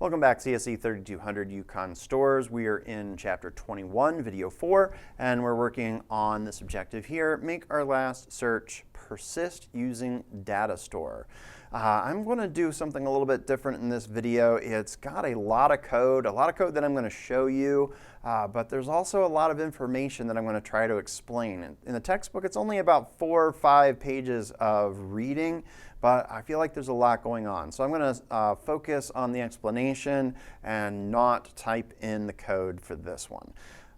Welcome back, CSE 3200 Yukon Stores. We are in Chapter 21, Video 4, and we're working on this objective here, make our last search persist using DataStore. I'm going to do something a little bit different in this video. It's got a lot of code that I'm going to show you, but there's also a lot of information that I'm going to try to explain. In the textbook, it's only about 4 or 5 pages of reading, but I feel like there's a lot going on. So I'm going to focus on the explanation and not type in the code for this one.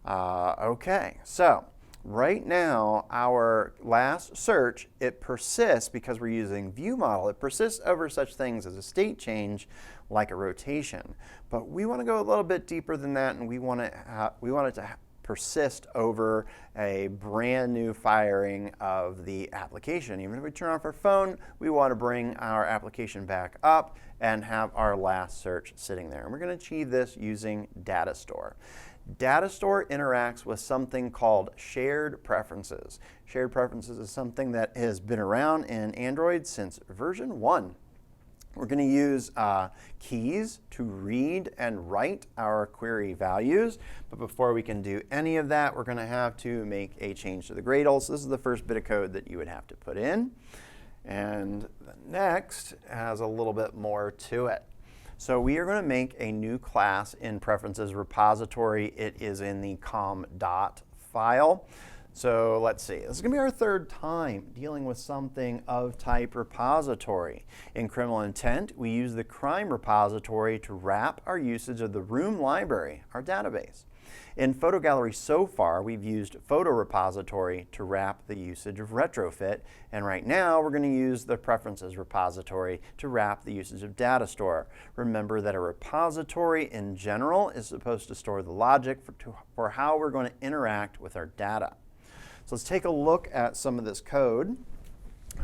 Okay, so right now, our last search, it persists because we're using view model. It persists over such things as a state change, like a rotation. But we want to go a little bit deeper than that, and we want it to persist over a brand new firing of the application. Even if we turn off our phone, we want to bring our application back up and have our last search sitting there. And we're going to achieve this using DataStore. DataStore interacts with something called shared preferences. Shared preferences is something that has been around in Android since version 1. We're going to use keys to read and write our query values. But before we can do any of that, we're going to have to make a change to the Gradle. So this is the first bit of code that you would have to put in. And the next has a little bit more to it. So we are going to make a new class in preferences repository. It is in the com.dot file. So let's see, this is going to be our third time dealing with something of type repository. In criminal intent, we use the crime repository to wrap our usage of the room library, our database. In photo gallery so far, we've used photo repository to wrap the usage of retrofit. And right now, we're going to use the preferences repository to wrap the usage of DataStore. Remember that a repository in general is supposed to store the logic for how we're going to interact with our data. So let's take a look at some of this code.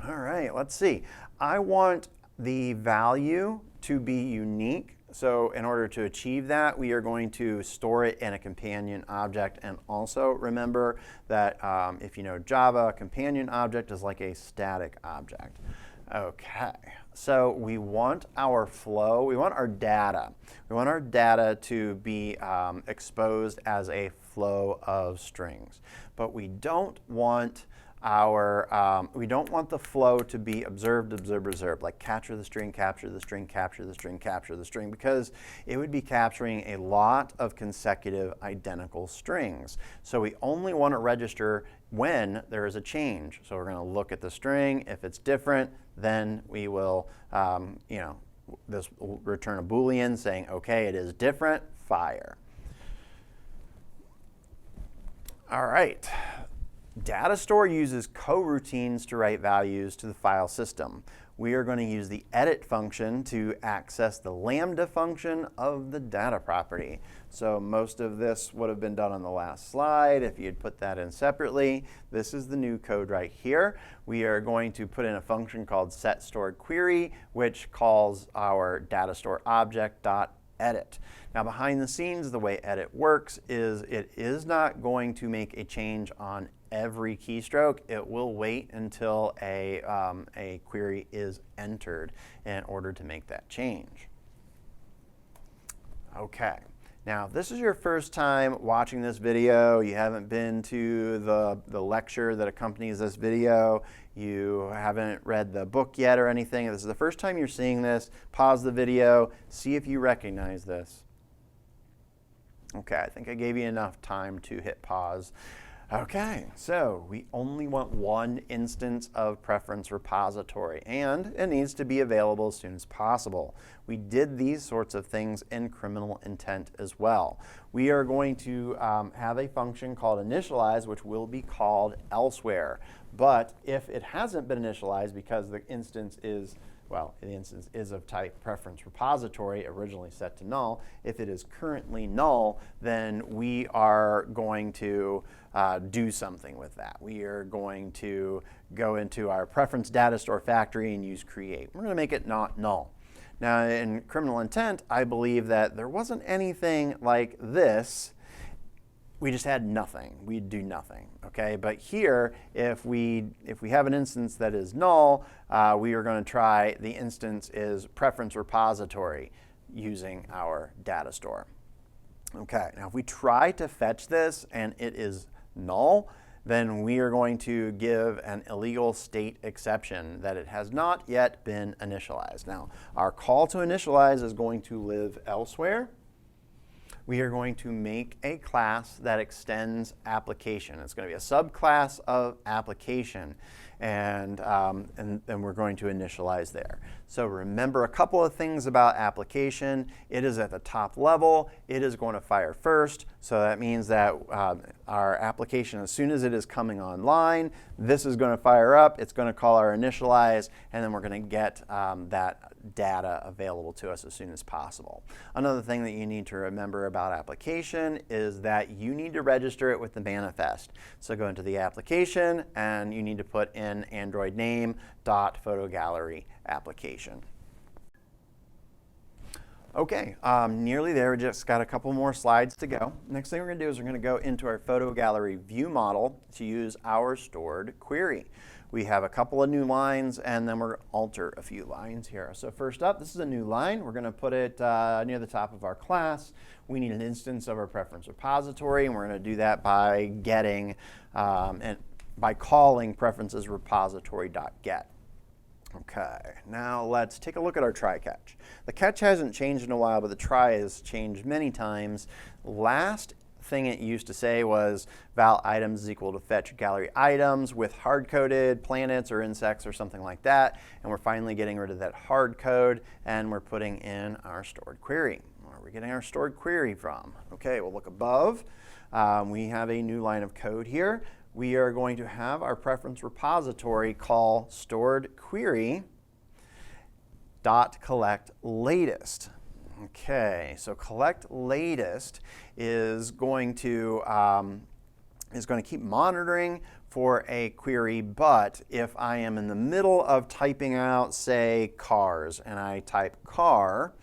All right, let's see. I want the value to be unique. So in order to achieve that, we are going to store it in a companion object. And also remember that if you know Java, a companion object is like a static object. Okay, so we want our flow, we want our data. We want our data to be exposed as a flow of strings. But we don't want the flow to be observed, observed, observed, like capture the string, capture the string, capture the string, capture the string, because it would be capturing a lot of consecutive identical strings. So we only want to register when there is a change. So we're going to look at the string. If it's different, then we will, this will return a Boolean saying, okay, it is different, fire. All right. DataStore uses coroutines to write values to the file system. We are going to use the edit function to access the lambda function of the data property. So most of this would have been done on the last slide if you'd put that in separately. This is the new code right here. We are going to put in a function called setStoredQuery, which calls our DataStore object.edit. Now behind the scenes, the way edit works is it is not going to make a change on every keystroke. It will wait until a query is entered in order to make that change. Okay. Now, if this is your first time watching this video, you haven't been to the lecture that accompanies this video, you haven't read the book yet or anything, if this is the first time you're seeing this, pause the video, see if you recognize this. Okay, I think I gave you enough time to hit pause. Okay, so we only want one instance of preference repository, and it needs to be available as soon as possible. We did these sorts of things in criminal intent as well. We are going to have a function called initialize, which will be called elsewhere. But if it hasn't been initialized because the instance is of type preference repository, originally set to null. If it is currently null, then we are going to do something with that. We are going to go into our preference data store factory and use create. We're going to make it not null. Now, in criminal intent, I believe that there wasn't anything like this. We just had nothing. We'd do nothing. Okay, but here, if we have an instance that is null, we are going to try the instance is preference repository. using our data store. Okay, now if we try to fetch this and it is null, then we are going to give an illegal state exception that it has not yet been initialized. Now, our call to initialize is going to live elsewhere. We are going to make a class that extends application. It's going to be a subclass of application, and then we're going to initialize there. So remember a couple of things about application. It is at the top level. It is going to fire first. So that means that our application, as soon as it is coming online, this is going to fire up. It's going to call our initialize, and then we're going to get that data available to us as soon as possible. Another thing that you need to remember about application is that you need to register it with the manifest. So go into the application and you need to put in Android name .photo gallery application. Okay, nearly there. We just got a couple more slides to go. Next thing we're going to do is we're going to go into our photo gallery view model to use our stored query. We have a couple of new lines, and then we're going to alter a few lines here. So first up, this is a new line. We're going to put it near the top of our class. We need an instance of our preference repository, and we're going to do that by getting and by calling preferences repository.get. Okay, now let's take a look at our try catch. The catch hasn't changed in a while, but the try has changed many times. Last thing it used to say was val items is equal to fetch gallery items with hard-coded planets or insects or something like that. And we're finally getting rid of that hard code, and we're putting in our stored query. Where are we getting our stored query from? Okay, we'll look above. We have a new line of code here. We are going to have our preference repository call stored query dot collect latest. Okay, so collect latest is going to keep monitoring for a query, but if I am in the middle of typing out, say, cars, and I type car,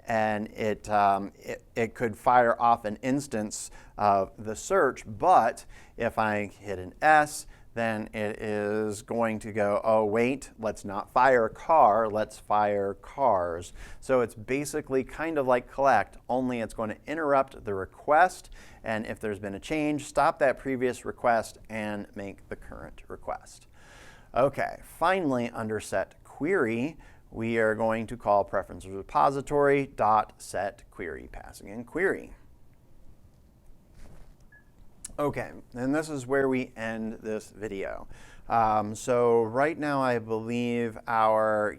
and it could fire off an instance of the search, but if I hit an S, then it is going to go, oh wait, let's not fire a car, let's fire cars. So it's basically kind of like collect, only it's going to interrupt the request, and if there's been a change, stop that previous request and make the current request. Okay, finally under set query, we are going to call preferences repository dot set query, passing in query. Okay, and this is where we end this video. So right now I believe our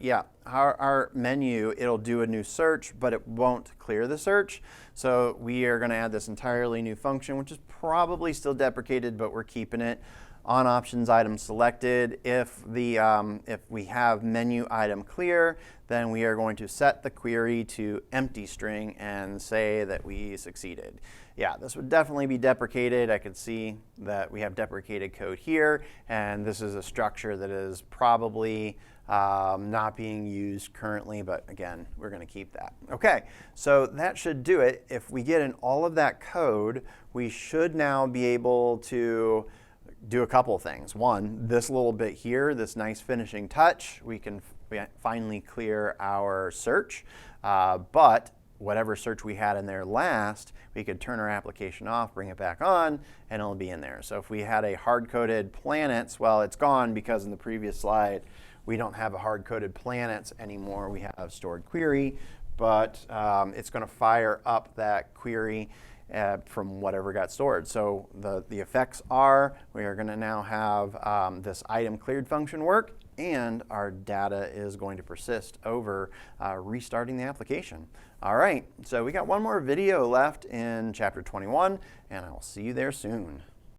menu, it'll do a new search, but it won't clear the search. So we are going to add this entirely new function, which is probably still deprecated, but we're keeping it. On options item selected, if we have menu item clear, then we are going to set the query to empty string and say that we succeeded. Yeah, this would definitely be deprecated. I can see that we have deprecated code here, and this is a structure that is probably not being used currently, but again, we're going to keep that. Okay, so that should do it. If we get in all of that code, we should now be able to do a couple of things. One, this little bit here, this nice finishing touch, we can finally clear our search, but whatever search we had in there last, we could turn our application off, bring it back on, and it'll be in there. So if we had a hard-coded planets, well, it's gone because in the previous slide, we don't have a hard-coded planets anymore. We have stored query, but it's going to fire up that query from whatever got stored. So the effects are we are going to now have this item cleared function work, and our data is going to persist over restarting the application. All right, so we got one more video left in chapter 21, and I will see you there soon.